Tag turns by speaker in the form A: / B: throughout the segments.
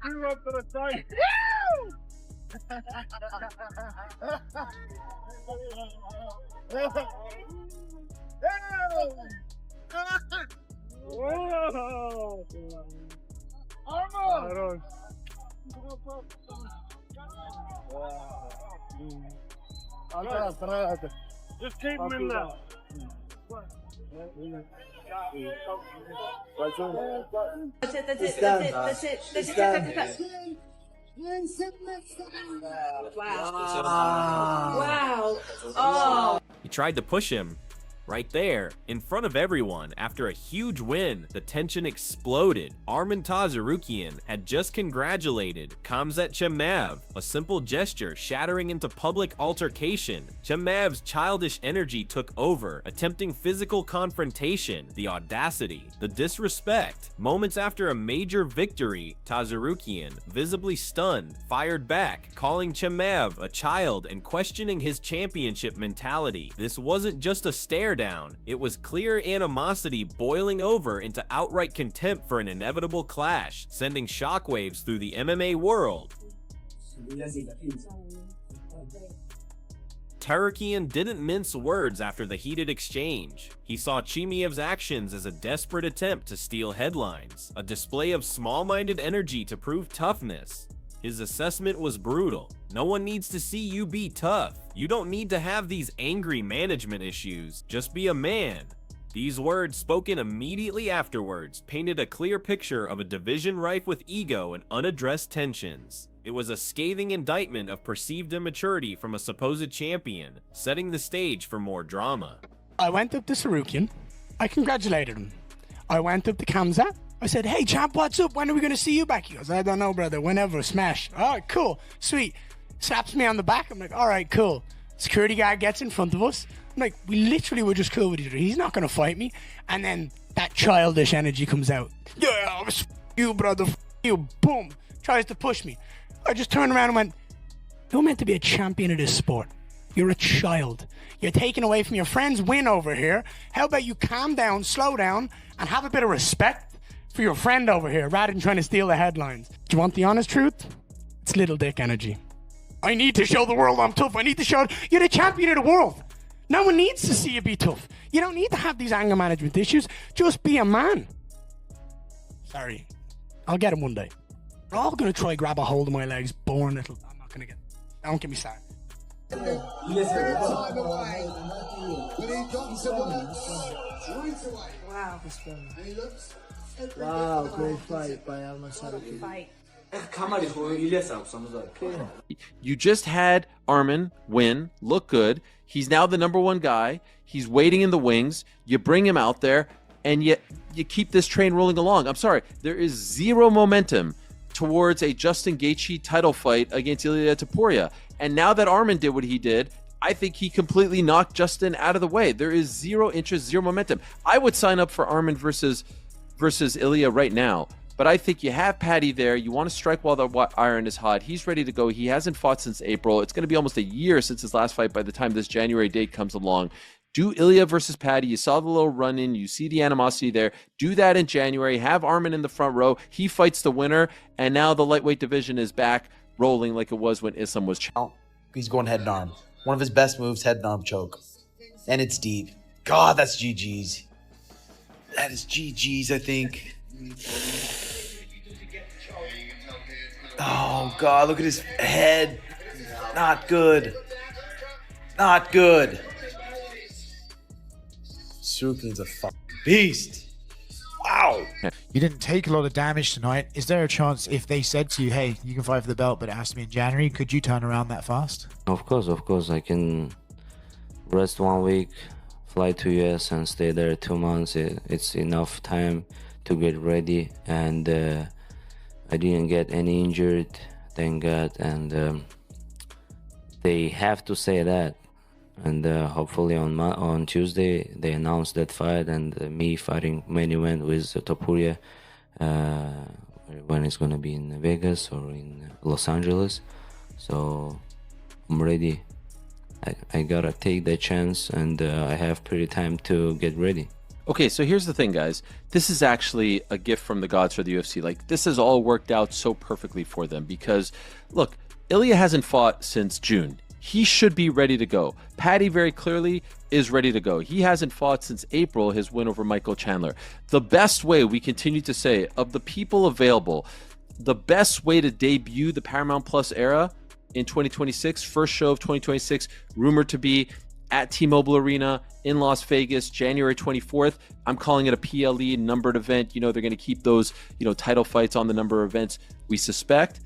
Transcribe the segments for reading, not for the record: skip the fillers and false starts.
A: You went to the side. Whoa! Arman! Just keep him in there.
B: That's it. Wow. Oh.
C: He tried to push him. Right there, in front of everyone, after a huge win, the tension exploded. Arman Tsarukyan had just congratulated Khamzat Chimaev, a simple gesture shattering into public altercation. Chimaev's childish energy took over, attempting physical confrontation, the audacity, the disrespect. Moments after a major victory, Tsarukyan, visibly stunned, fired back, calling Chimaev a child and questioning his championship mentality. This wasn't just a stare down, it was clear animosity boiling over into outright contempt for an inevitable clash, sending shockwaves through the MMA world. Tsarukyan didn't mince words after the heated exchange. He saw Chimaev's actions as a desperate attempt to steal headlines, a display of small-minded energy to prove toughness. His assessment was brutal. No one needs to see you be tough. You don't need to have these angry management issues. Just be a man. These words, spoken immediately afterwards, painted a clear picture of a division rife with ego and unaddressed tensions. It was a scathing indictment of perceived immaturity from a supposed champion, setting the stage for more drama.
D: I went up to Tsarukyan. I congratulated him. I went up to Khamzat. I said, hey, champ, what's up? When are we going to see you back? He goes, I don't know, brother. Whenever. Smash. All right, cool. Sweet. Slaps me on the back. I'm like, all right, cool. Security guard gets in front of us. I'm like, we literally were just cool with each other. He's not going to fight me. And then that childish energy comes out. Yeah, you, brother. You. Boom. Tries to push me. I just turned around and went, you're meant to be a champion of this sport. You're a child. You're taking away from your friend's win over here. How about you calm down, slow down, and have a bit of respect for your friend over here rather than trying to steal the headlines. Do you want the honest truth? It's little dick energy. I need to show the world I'm tough. I need to show you're the champion of the world. No one needs to see you be tough. You don't need to have these anger management issues. Just be a man. Sorry. I'll get him one day. We're all going to try grab a hold of my legs. Born little. I'm not going to get. Don't get me started.
B: Wow.
E: Wow, great fight by Arman Tsarukyan.
F: You just had Arman win, look good. He's now the #1 guy. He's waiting in the wings. You bring him out there, and yet you keep this train rolling along. I'm sorry, there is zero momentum towards a Justin Gaethje title fight against Ilia Topuria. And now that Arman did what he did, I think he completely knocked Justin out of the way. There is zero interest, zero momentum. I would sign up for Arman versus Ilia right now. But I think you have Paddy there. You want to strike while the iron is hot. He's ready to go. He hasn't fought since April. It's going to be almost a year since his last fight by the time this January date comes along. Do Ilia versus Paddy. You saw the little run-in. You see the animosity there. Do that in January. Have Arman in the front row. He fights the winner. And now the lightweight division is back rolling like it was when Islam was.
G: He's going head and arm. One of his best moves, head and arm choke. And it's deep. God, that's GG's. That is GG's, I think. Oh, God, look at his head. Not good. Not good. Tsarukyan's a fucking beast. Wow.
H: You didn't take a lot of damage tonight. Is there a chance if they said to you, hey, you can fight for the belt, but it has to be in January, could you turn around that fast?
I: Of course. I can rest 1 week, fly to US and stay there 2 months. It's enough time to get ready. And I didn't get any injured, thank God. And they have to say that. And hopefully on Tuesday they announced that fight, and me fighting main event with Topuria when it's gonna be in Vegas or in Los Angeles. So I'm ready. I gotta take that chance, and I have pretty time to get ready.
F: Okay, so here's the thing, guys. This is actually a gift from the gods for the UFC. Like, this has all worked out so perfectly for them because, look, Ilya hasn't fought since June. He should be ready to go. Paddy very clearly is ready to go. He hasn't fought since April, his win over Michael Chandler. The best way, we continue to say, of the people available, the best way to debut the Paramount Plus era in 2026, first show of 2026, rumored to be at T-Mobile Arena in Las Vegas, January 24th. I'm calling it a PLE numbered event. You know, they're going to keep those, title fights on the number of events we suspect.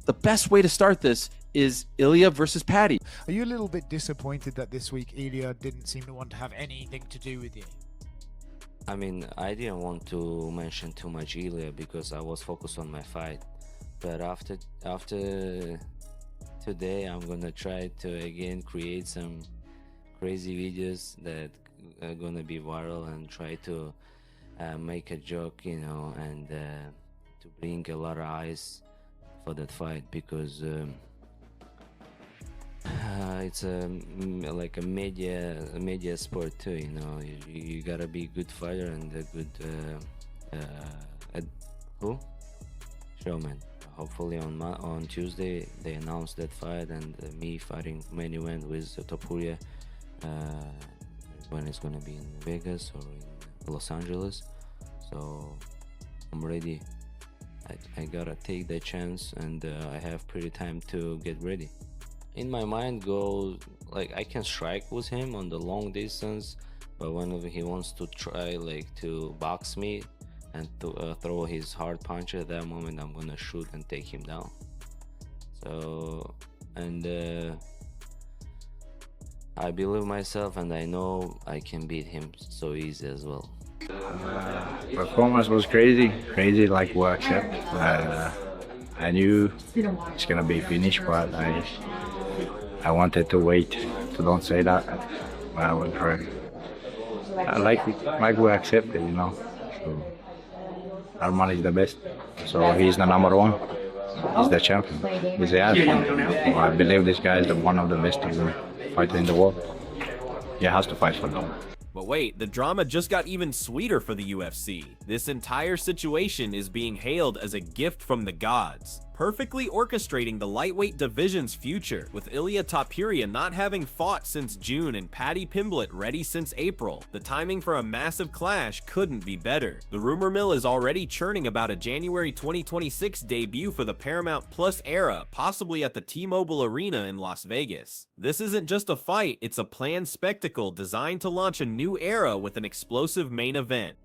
F: The best way to start this is Ilya versus Paddy.
H: Are you a little bit disappointed that this week Ilya didn't seem to want to have anything to do with you?
I: I mean, I didn't want to mention too much Ilya because I was focused on my fight. But after today, I'm gonna try to again create some crazy videos that are gonna be viral and try to make a joke, and to bring a lot of eyes for that fight because it's like a media sport too. You gotta be a good fighter and a good showman. Hopefully on Tuesday they announce that fight and me fighting main event with Topuria when it's gonna be in Vegas or in Los Angeles. So I'm ready. I gotta take that chance and I have pretty time to get ready. In my mind goes like I can strike with him on the long distance, but whenever he wants to try to box me and to throw his hard punch, at that moment I'm gonna shoot and take him down. So I believe myself and I know I can beat him so easy as well.
J: Performance was crazy like we accept. I knew it's gonna be finished, but I wanted to wait, so don't say that. I went for it. I like we accepted, So Arman is the best, so he's the number one. He's the champion. He's the athlete. I believe this guy is one of the best fighters in the world. He has to fight for them.
C: But wait, the drama just got even sweeter for the UFC. This entire situation is being hailed as a gift from the gods, perfectly orchestrating the lightweight division's future, with Ilya Topuria not having fought since June and Paddy Pimblett ready since April. The timing for a massive clash couldn't be better. The rumor mill is already churning about a January 2026 debut for the Paramount Plus era, possibly at the T-Mobile Arena in Las Vegas. This isn't just a fight, it's a planned spectacle designed to launch a new era with an explosive main event.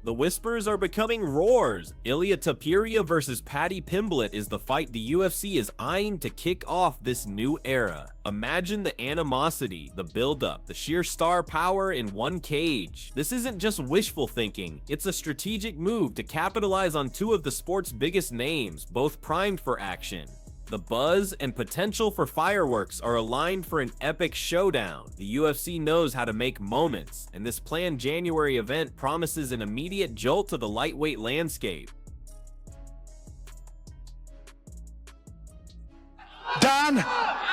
C: The whispers are becoming roars. Ilya Topuria versus Paddy Pimblett is the fight the UFC is eyeing to kick off this new era. Imagine the animosity, the buildup, the sheer star power in one cage. This isn't just wishful thinking, it's a strategic move to capitalize on two of the sport's biggest names, both primed for action. The buzz and potential for fireworks are aligned for an epic showdown. The UFC knows how to make moments, and this planned January event promises an immediate jolt to the lightweight landscape.
D: Dan,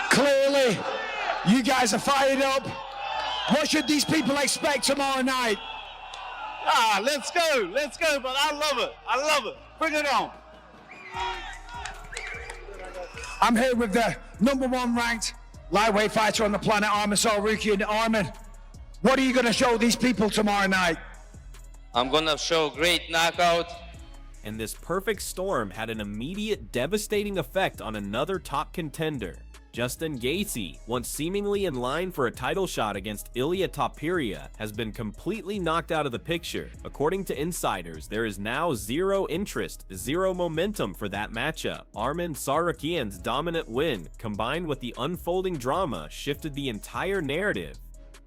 D: clearly, you guys are fired up. What should these people expect tomorrow night?
A: Let's go, but I love it. Bring it on.
D: I'm here with the #1 ranked lightweight fighter on the planet, Arman Tsarukyan. Arman, what are you going to show these people tomorrow night?
K: I'm going to show great knockout.
C: And this perfect storm had an immediate devastating effect on another top contender. Justin Gaethje, once seemingly in line for a title shot against Ilya Topuria, has been completely knocked out of the picture. According to insiders, there is now zero interest, zero momentum for that matchup. Arman Tsarukyan's dominant win, combined with the unfolding drama, shifted the entire narrative.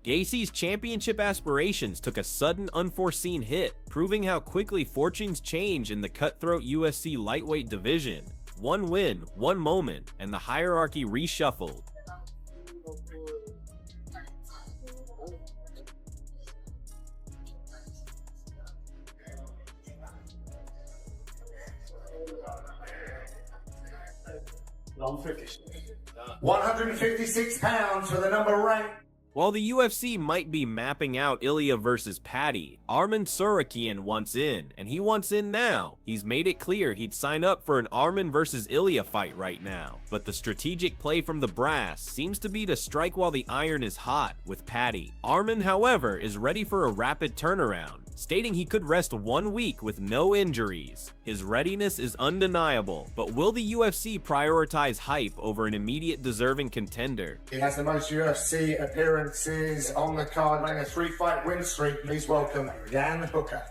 C: Gaethje's championship aspirations took a sudden unforeseen hit, proving how quickly fortunes change in the cutthroat UFC lightweight division. One win, one moment, and the hierarchy reshuffled.
L: £156 for the number ranked.
C: While the UFC might be mapping out Ilya versus Paddy, Arman Tsarukyan wants in, and he wants in now. He's made it clear he'd sign up for an Arman versus Ilya fight right now, but the strategic play from the brass seems to be to strike while the iron is hot with Paddy. Arman, however, is ready for a rapid turnaround, stating he could rest 1 week with no injuries. His readiness is undeniable, but will the UFC prioritize hype over an immediate deserving contender?
L: He has the most UFC appearances on the card, running a 3-fight win streak. Please welcome Dan Hooker.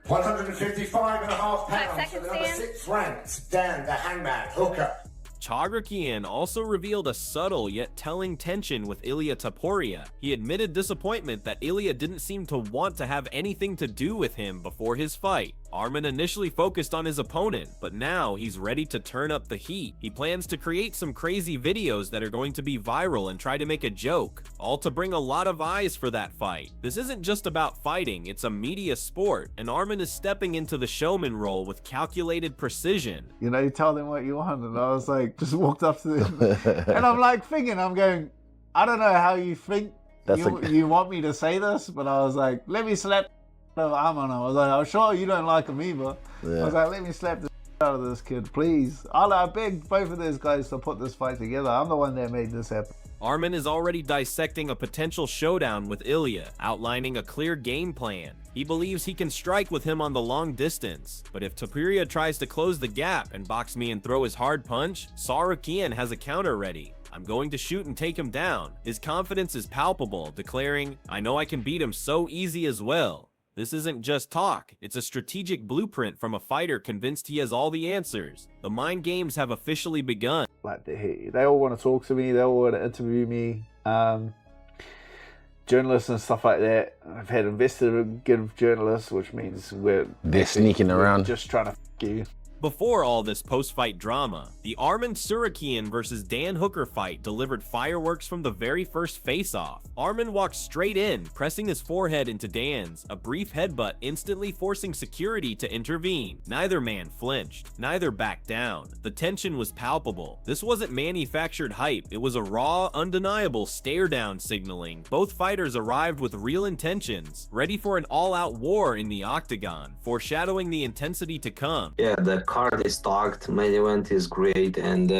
L: 155.5 pounds for the number 6 ranked Dan the Hangman Hooker.
C: Tsarukyan also revealed a subtle yet telling tension with Ilia Topuria. He admitted disappointment that Ilia didn't seem to want to have anything to do with him before his fight. Arman initially focused on his opponent, but now he's ready to turn up the heat. He plans to create some crazy videos that are going to be viral and try to make a joke, all to bring a lot of eyes for that fight. This isn't just about fighting, it's a media sport, and Arman is stepping into the showman role with calculated precision.
M: You know, you tell them what you want, and I was like, just walked up to them, and I'm like thinking, I'm going, I don't know how you think you want me to say this, but I was like, let me slap Arman. I was like, I'm sure you don't like him either. I was like, let me slap the out of this kid, please. I begged both of those guys to put this fight together. I'm the one that made this happen.
C: Arman is already dissecting a potential showdown with Ilya, outlining a clear game plan. He believes he can strike with him on the long distance, but if Topuria tries to close the gap and box me and throw his hard punch, Tsarukyan has a counter ready. I'm going to shoot and take him down. His confidence is palpable, declaring, I know I can beat him so easy as well. This isn't just talk, it's a strategic blueprint from a fighter convinced he has all the answers. The mind games have officially begun.
M: Like they all want to talk to me, they all want to interview me. Journalists and stuff like that. I've had investigative journalists, which means they're
N: sneaking around,
M: just trying to f you.
C: Before all this post-fight drama, the Arman Tsarukyan versus Dan Hooker fight delivered fireworks from the very first face-off. Arman walked straight in, pressing his forehead into Dan's, a brief headbutt instantly forcing security to intervene. Neither man flinched, neither backed down. The tension was palpable. This wasn't manufactured hype, it was a raw, undeniable stare-down signaling. Both fighters arrived with real intentions, ready for an all-out war in the octagon, foreshadowing the intensity to come.
I: Yeah, the card is stocked, main event is great, and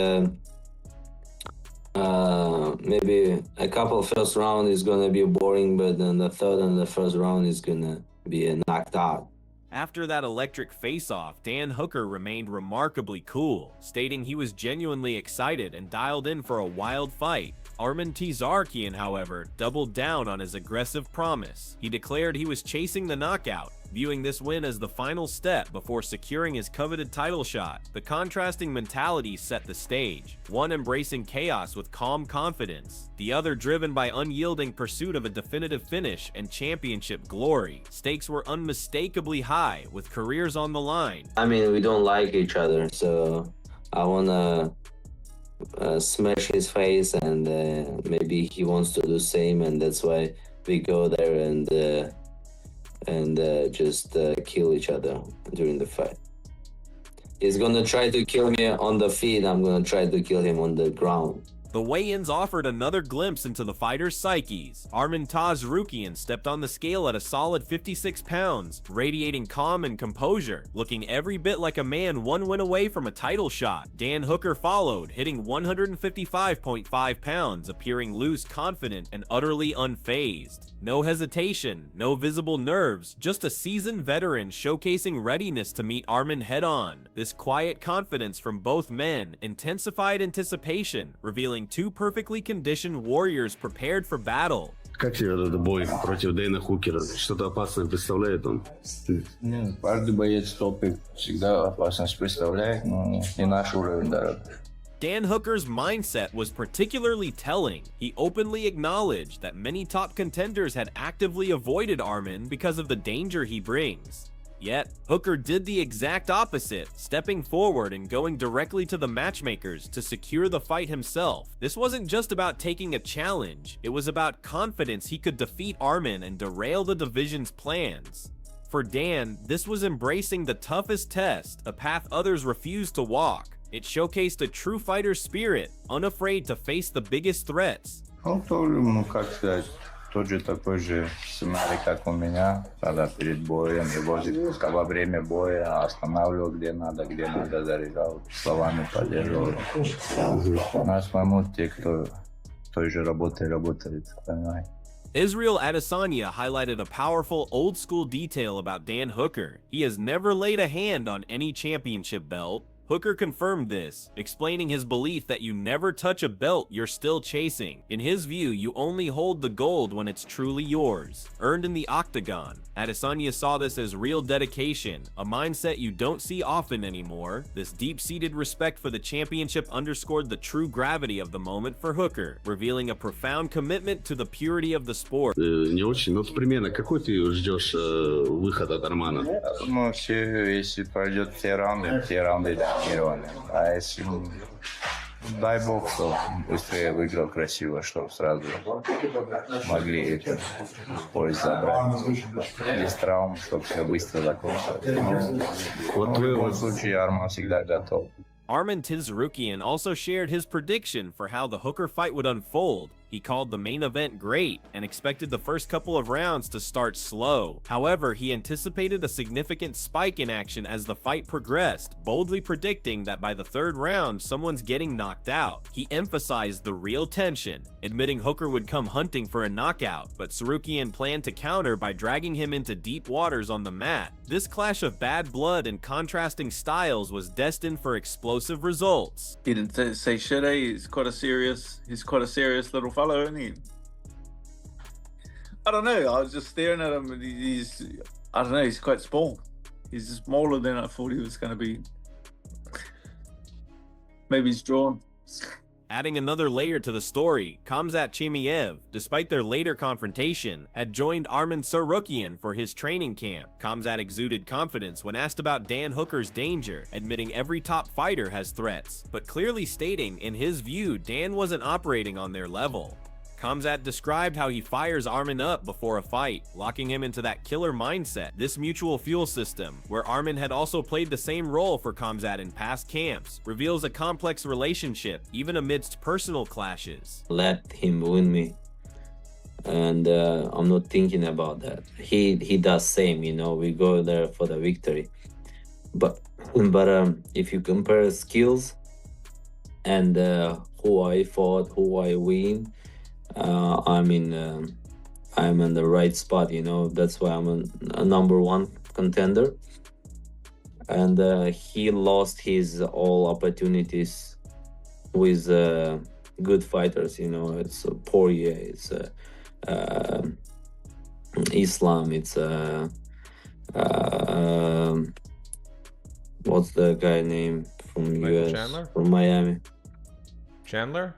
I: maybe a couple first round is gonna be boring, but then the third and the first round is gonna be knocked out.
C: After that electric face-off, Dan Hooker remained remarkably cool, stating he was genuinely excited and dialed in for a wild fight. Arman Tsarukyan, however, doubled down on his aggressive promise. He declared he was chasing the knockout, viewing this win as the final step before securing his coveted title shot. The contrasting mentalities set the stage, one embracing chaos with calm confidence, the other driven by unyielding pursuit of a definitive finish and championship glory. Stakes were unmistakably high, with careers on the line.
I: I mean, we don't like each other, so I wanna smash his face, and maybe he wants to do the same, and that's why we go there and just kill each other during the fight. He's gonna try to kill me on the feet, I'm gonna try to kill him on the ground.
C: The weigh-ins offered another glimpse into the fighters' psyches. Arman Tsarukyan stepped on the scale at a solid 56 pounds, radiating calm and composure, looking every bit like a man one win away from a title shot. Dan Hooker followed, hitting 155.5 pounds, appearing loose, confident, and utterly unfazed. No hesitation, no visible nerves, just a seasoned veteran showcasing readiness to meet Arman head-on. This quiet confidence from both men intensified anticipation, revealing two perfectly conditioned warriors prepared for battle.
O: Как тебе этот бой против Дэйна Хукера? Что-то опасное представляет он?
P: Каждый боец топы всегда опасность представляет, но не наш уровень дорог.
C: Dan Hooker's mindset was particularly telling. He openly acknowledged that many top contenders had actively avoided Arman because of the danger he brings. Yet, Hooker did the exact opposite, stepping forward and going directly to the matchmakers to secure the fight himself. This wasn't just about taking a challenge, it was about confidence he could defeat Arman and derail the division's plans. For Dan, this was embracing the toughest test, a path others refused to walk. It showcased a true fighter's spirit, unafraid to face the biggest threats.
P: Как сказать, тот же такой же сценарий, как у меня, когда перед боем, и во время боя останавливал, где надо заряжал, словами поддерживал. Нас поймут те, кто той же работает, понимаете.
C: Israel Adesanya highlighted a powerful old-school detail about Dan Hooker. He has never laid a hand on any championship belt. Hooker confirmed this, explaining his belief that you never touch a belt you're still chasing. In his view, you only hold the gold when it's truly yours, earned in the octagon. Adesanya saw this as real dedication, a mindset you don't see often anymore. This deep-seated respect for the championship underscored the true gravity of the moment for Hooker, revealing a profound commitment to the purity of the sport.
O: Не очень, но примерно какой ты ждешь выход от Армана?
P: Ну, если пройдет все раунды доминированы. А если, дай бог, что быстрее выиграл красиво, чтобы сразу могли это поезд забрать. Без травм, чтобы все быстро закончилось. В любом случае, Арман всегда готов.
C: Arman Tsarukyan also shared his prediction for how the Hooker fight would unfold. He called the main event great and expected the first couple of rounds to start slow. However, he anticipated a significant spike in action as the fight progressed, boldly predicting that by the third round, someone's getting knocked out. He emphasized the real tension, admitting Hooker would come hunting for a knockout, but Tsarukyan planned to counter by dragging him into deep waters on the mat. This clash of bad blood and contrasting styles was destined for explosive results.
N: He didn't say shit, eh? He's quite a serious little fellow, isn't he? I don't know. I was just staring at him, and I don't know. He's quite small. He's smaller than I thought he was going to be. Maybe he's drawn.
C: Adding another layer to the story, Khamzat Chimaev, despite their later confrontation, had joined Arman Tsarukyan for his training camp. Khamzat exuded confidence when asked about Dan Hooker's danger, admitting every top fighter has threats, but clearly stating, in his view, Dan wasn't operating on their level. Khamzat described how he fires Arman up before a fight, locking him into that killer mindset. This mutual fuel system, where Arman had also played the same role for Khamzat in past camps, reveals a complex relationship, even amidst personal clashes.
I: Let him win me, and I'm not thinking about that. He does same, you know. We go there for the victory, but if you compare skills and who I fought, who I win, I'm in the right spot, you know. That's why I'm a number one contender. And he lost his all opportunities with good fighters, you know. It's Poirier, it's Islam, it's what's the guy name from US?
Q: Chandler?
I: From Miami.
Q: Chandler?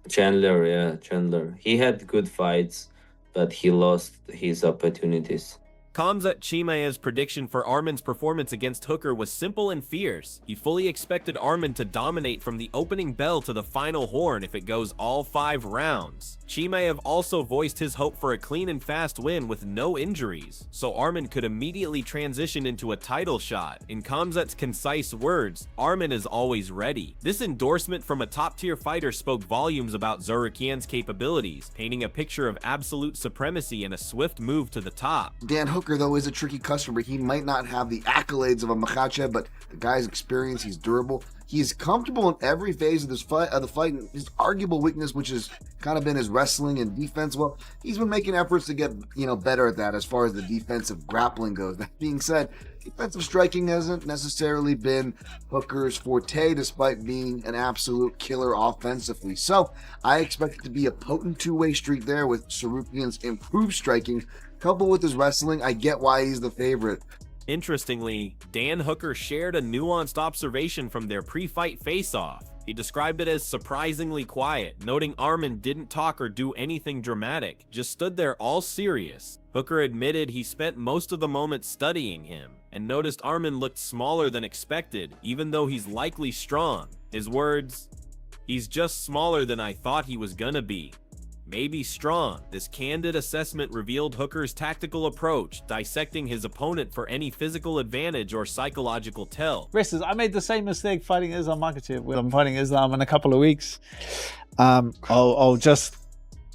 I: Yeah, Chandler. He had good fights, but he lost his opportunities.
C: Khamzat Chimaev's prediction for Arman's performance against Hooker was simple and fierce. He fully expected Arman to dominate from the opening bell to the final horn if it goes all 5 rounds. Chimaev also voiced his hope for a clean and fast win with no injuries, so Arman could immediately transition into a title shot. In Khamzat's concise words, Arman is always ready. This endorsement from a top-tier fighter spoke volumes about Tsarukyan's capabilities, painting a picture of absolute supremacy and a swift move to the top.
R: Dan Hooker, though, is a tricky customer. He might not have the accolades of a Makhachev, but the guy's experience, he's durable. He is comfortable in every phase of the fight. And his arguable weakness, which has kind of been his wrestling and defense, well, he's been making efforts to get, better at that as far as the defensive grappling goes. That being said, defensive striking hasn't necessarily been Hooker's forte, despite being an absolute killer offensively. So I expect it to be a potent two-way street there with Tsarukyan's improved striking. Coupled with his wrestling, I get why he's the favorite.
C: Interestingly, Dan Hooker shared a nuanced observation from their pre-fight face-off. He described it as surprisingly quiet, noting Arman didn't talk or do anything dramatic, just stood there all serious. Hooker admitted he spent most of the moment studying him, and noticed Arman looked smaller than expected, even though he's likely strong. His words, "He's just smaller than I thought he was gonna be." may be strong. This candid assessment revealed Hooker's tactical approach, dissecting his opponent for any physical advantage or psychological tell.
N: Wrestlers, I made the same mistake fighting Islam Makhachev. When I'm fighting Islam in a couple of weeks, I'll just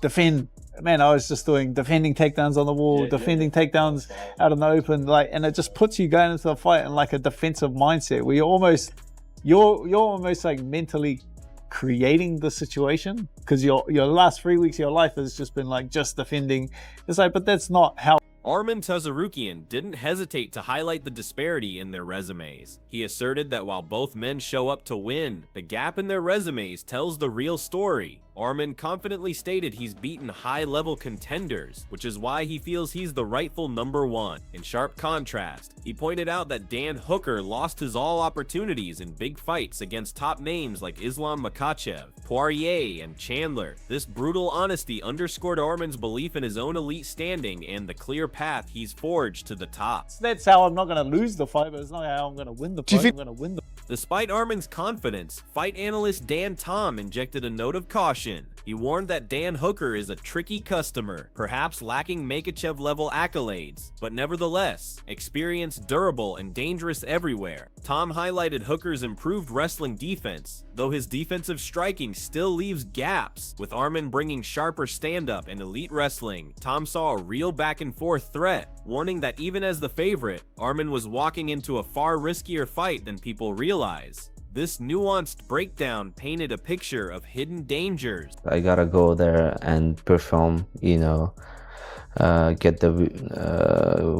N: defend. Man, I was just doing defending takedowns on the wall, defending takedowns out in the open, and it just puts you going into the fight in like a defensive mindset where you're almost like mentally creating the situation, because your last 3 weeks of your life has just been like just defending. It's like, but that's not how.
C: Arman Tsarukyan didn't hesitate to highlight the disparity in their resumes. He asserted that while both men show up to win, the gap in their resumes tells the real story. Arman confidently stated he's beaten high-level contenders, which is why he feels he's the rightful #1. In sharp contrast, he pointed out that Dan Hooker lost his all opportunities in big fights against top names like Islam Makhachev, Poirier, and Chandler. This brutal honesty underscored Arman's belief in his own elite standing and the clear path he's forged to the top.
N: That's how I'm not going to lose the fight, but it's not how I'm going to win the fight. I'm going to win the.
C: Despite Arman's confidence, fight analyst Dan Tom injected a note of caution. He warned that Dan Hooker is a tricky customer, perhaps lacking Makhachev-level accolades, but nevertheless, experienced, durable, and dangerous everywhere. Tom highlighted Hooker's improved wrestling defense, though his defensive striking still leaves gaps. With Arman bringing sharper stand-up and elite wrestling, Tom saw a real back-and-forth threat, warning that even as the favorite, Arman was walking into a far riskier fight than people realize. This nuanced breakdown painted a picture of hidden dangers.
I: I gotta go there and perform, get the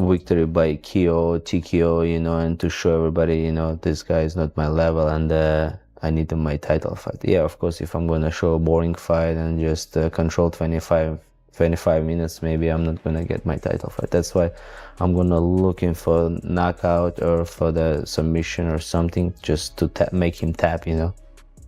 I: victory by KO, TKO, and to show everybody, this guy is not my level, and I need my title fight. Yeah, of course, if I'm gonna show a boring fight and just control 25 minutes, maybe I'm not gonna get my title fight. That's why I'm gonna looking for knockout or for the submission or something, just to make him tap,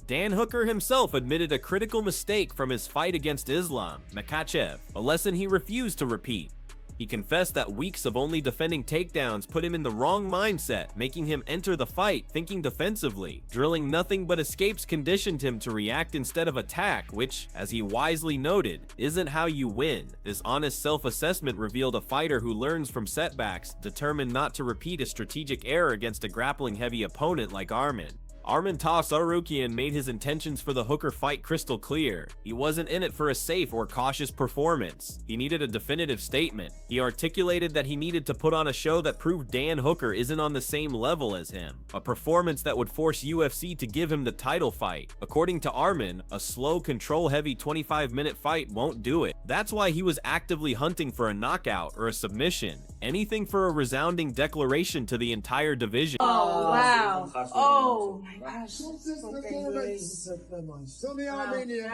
C: Dan Hooker himself admitted a critical mistake from his fight against Islam Makhachev, a lesson he refused to repeat. He confessed that weeks of only defending takedowns put him in the wrong mindset, making him enter the fight thinking defensively. Drilling nothing but escapes conditioned him to react instead of attack, which, as he wisely noted, isn't how you win. This honest self-assessment revealed a fighter who learns from setbacks, determined not to repeat a strategic error against a grappling-heavy opponent like Arman. Arman Tsarukyan made his intentions for the Hooker fight crystal clear. He wasn't in it for a safe or cautious performance. He needed a definitive statement. He articulated that he needed to put on a show that proved Dan Hooker isn't on the same level as him. A performance that would force UFC to give him the title fight. According to Arman, a slow, control-heavy 25-minute fight won't do it. That's why he was actively hunting for a knockout or a submission. Anything for a resounding declaration to the entire division.
B: Oh, wow. Oh, my gosh. That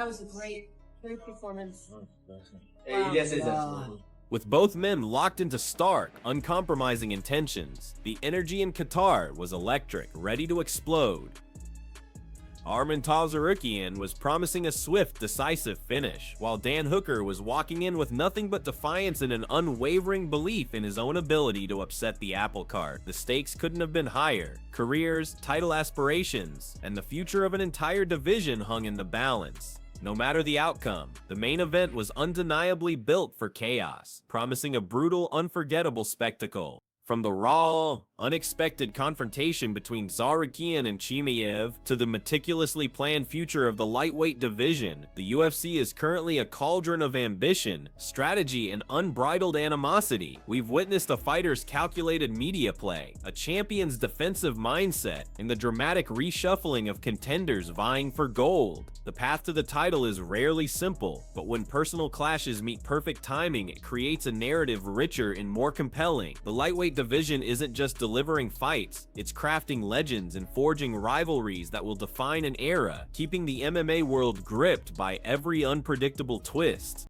B: was a great performance. Wow.
C: With both men locked into stark, uncompromising intentions, the energy in Qatar was electric, ready to explode. Arman Tsarukyan was promising a swift, decisive finish, while Dan Hooker was walking in with nothing but defiance and an unwavering belief in his own ability to upset the apple cart. The stakes couldn't have been higher. Careers, title aspirations, and the future of an entire division hung in the balance. No matter the outcome, the main event was undeniably built for chaos, promising a brutal, unforgettable spectacle. From the raw, unexpected confrontation between Tsarukyan and Chimaev to the meticulously planned future of the lightweight division, the UFC is currently a cauldron of ambition, strategy, and unbridled animosity. We've witnessed a fighter's calculated media play, a champion's defensive mindset, and the dramatic reshuffling of contenders vying for gold. The path to the title is rarely simple, but when personal clashes meet perfect timing, it creates a narrative richer and more compelling. The lightweight division isn't just delivering fights, it's crafting legends and forging rivalries that will define an era, keeping the MMA world gripped by every unpredictable twist.